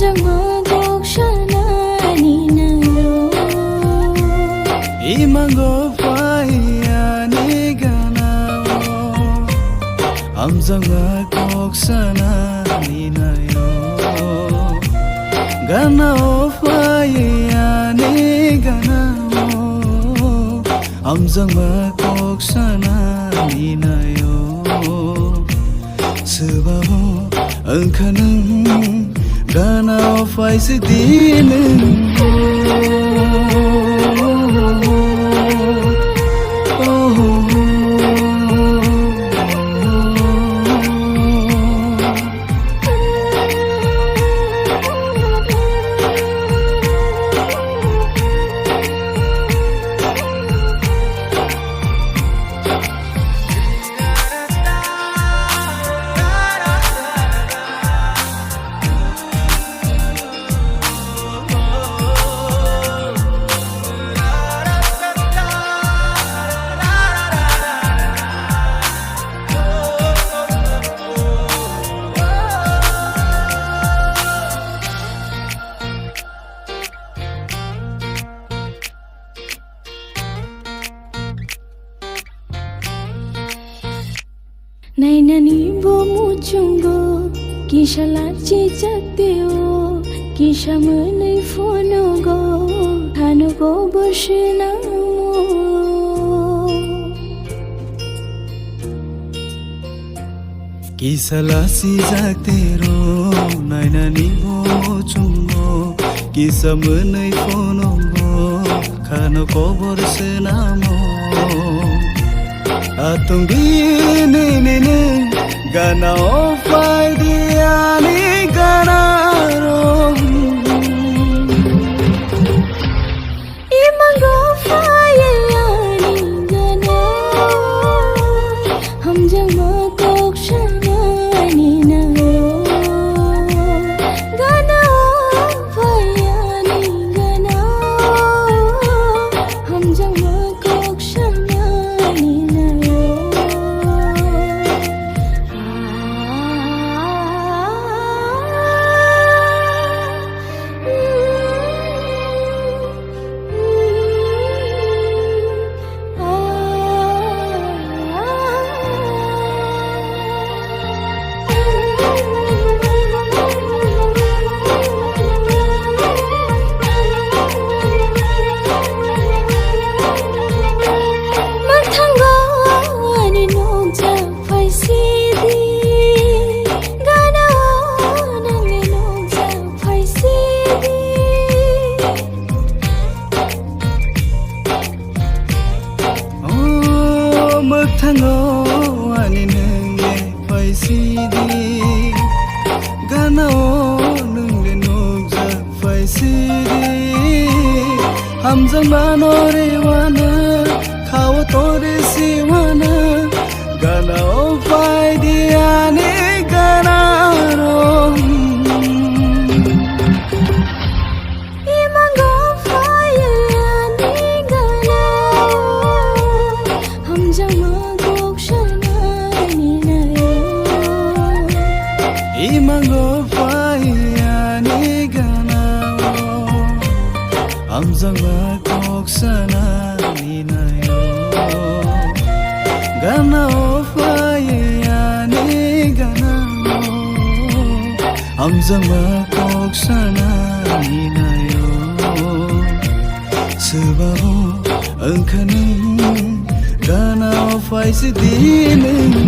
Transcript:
Hamjang magok shanani nayo Imango fayani ganawo Hamjang magok shanani nayo Ganawo fayani ganawo Hamjang magok shanani nayo Sebabo engkanang Ganaw fay sidineng Nainani bo muchungo Kisha lachi chakteo Kisha manai fono go Hano go boshinamo Kisha lasi jaktero Nainani bo muchungo Kisha manai fono go Hano go boshinamo Atung dini nini Ganaw fay diani ganaro Imango fayani ganawo Hamjang magok shanani nayo Ganawo fayani ganawo Hamjang magok shanani nayo Tango ani nenge fay sidi Ganao nungle nugja fay sidi Hamjang manore wana Kawa tore siwana Ganao fay diani ganaro Imango fayani ganawo Hamjang magok shanani nayo Imango fayani ganawo Hamjang magok shanani nayo Ganaw fayani ganawo Hamjang magok shanani nayo Sebabo engkanang Ganaw fay sidineng